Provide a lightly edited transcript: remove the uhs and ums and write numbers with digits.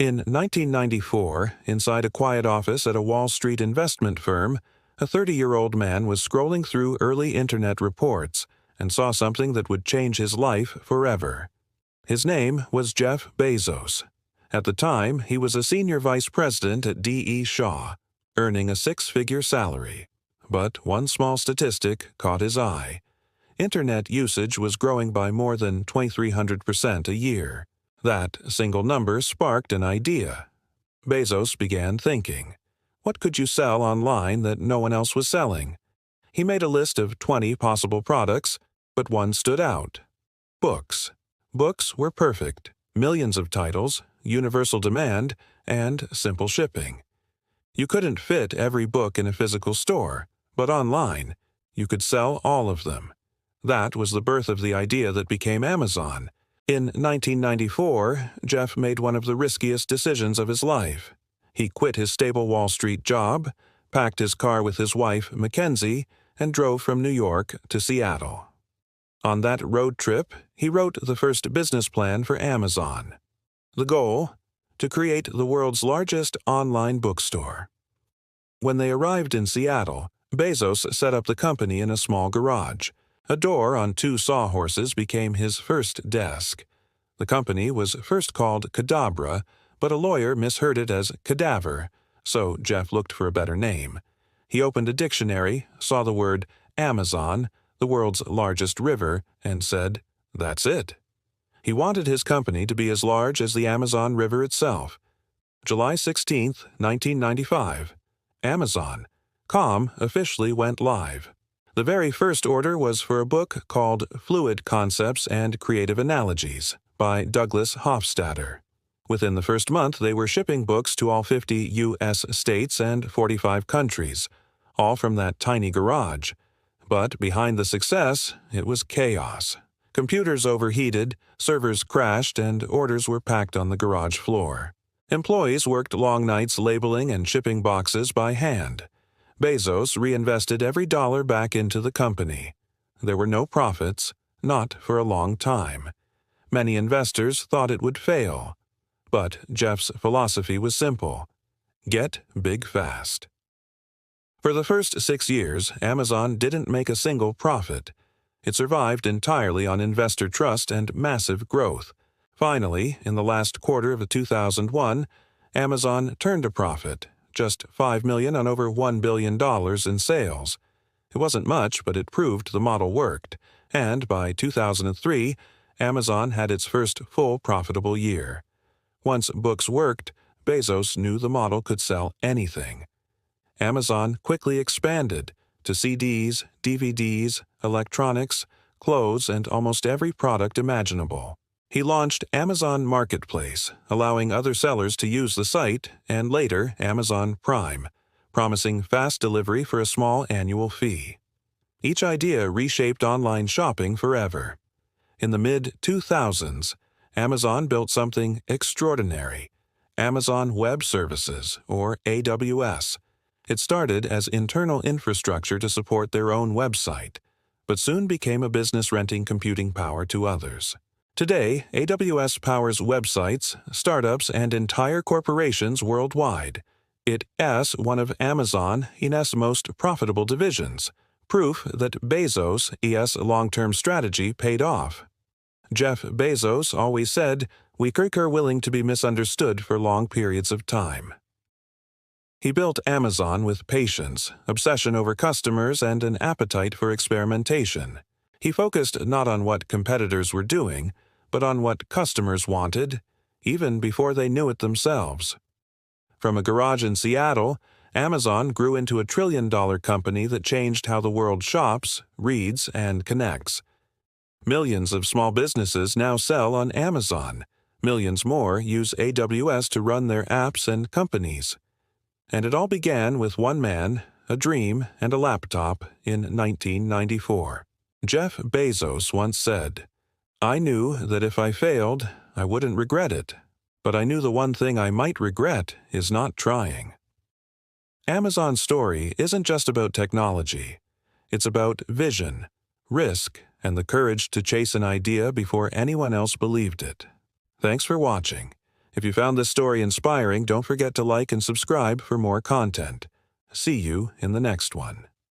In 1994, inside a quiet office at a Wall Street investment firm, a 30-year-old man was scrolling through early internet reports and saw something that would change his life forever. His name was Jeff Bezos. At the time, he was a senior vice president at D.E. Shaw, earning a six-figure salary. But one small statistic caught his eye. Internet usage was growing by more than 2,300% a year. That single number sparked an idea. Bezos began thinking, what could you sell online that no one else was selling? He made a list of 20 possible products, but one stood out. Books. Books were perfect. Millions of titles, universal demand, and simple shipping. You couldn't fit every book in a physical store, but online, you could sell all of them. That was the birth of the idea that became Amazon. In 1994, Jeff made one of the riskiest decisions of his life. He quit his stable Wall Street job, packed his car with his wife, Mackenzie, and drove from New York to Seattle. On that road trip, he wrote the first business plan for Amazon. The goal? To create the world's largest online bookstore. When they arrived in Seattle, Bezos set up the company in a small garage. A door on two sawhorses became his first desk. The company was first called Cadabra, but a lawyer misheard it as cadaver, so Jeff looked for a better name. He opened a dictionary, saw the word Amazon, the world's largest river, and said, "That's it." He wanted his company to be as large as the Amazon River itself. July 16, 1995. Amazon.com officially went live. The very first order was for a book called Fluid Concepts and Creative Analogies by Douglas Hofstadter. Within the first month, they were shipping books to all 50 U.S. states and 45 countries, all from that tiny garage. But behind the success, it was chaos. Computers overheated, servers crashed, and orders were packed on the garage floor. Employees worked long nights labeling and shipping boxes by hand. Bezos reinvested every dollar back into the company. There were no profits, not for a long time. Many investors thought it would fail. But Jeff's philosophy was simple: get big fast. For the first 6 years, Amazon didn't make a single profit. It survived entirely on investor trust and massive growth. Finally, in the last quarter of 2001, Amazon turned a profit, just $5 million on over $1 billion in sales. It wasn't much, but it proved the model worked, and by 2003, Amazon had its first full profitable year. Once books worked, Bezos knew the model could sell anything. Amazon quickly expanded to CDs, DVDs, electronics, clothes, and almost every product imaginable. He launched Amazon Marketplace, allowing other sellers to use the site, and later Amazon Prime, promising fast delivery for a small annual fee. Each idea reshaped online shopping forever. In the mid-2000s, Amazon built something extraordinary: Amazon Web Services, or AWS. It started as internal infrastructure to support their own website, but soon became a business renting computing power to others. Today, AWS powers websites, startups, and entire corporations worldwide. It is one of Amazon's most profitable divisions, proof that Bezos' long-term strategy paid off. Jeff Bezos always said, "We are willing to be misunderstood for long periods of time." He built Amazon with patience, obsession over customers, and an appetite for experimentation. He focused not on what competitors were doing, but on what customers wanted, even before they knew it themselves. From a garage in Seattle, Amazon grew into a trillion-dollar company that changed how the world shops, reads, and connects. Millions of small businesses now sell on Amazon. Millions more use AWS to run their apps and companies. And it all began with one man, a dream, and a laptop in 1994. Jeff Bezos once said, "I knew that if I failed, I wouldn't regret it, but I knew the one thing I might regret is not trying." Amazon's story isn't just about technology. It's about vision, risk, and the courage to chase an idea before anyone else believed it. Thanks for watching. If you found this story inspiring, don't forget to like and subscribe for more content. See you in the next one.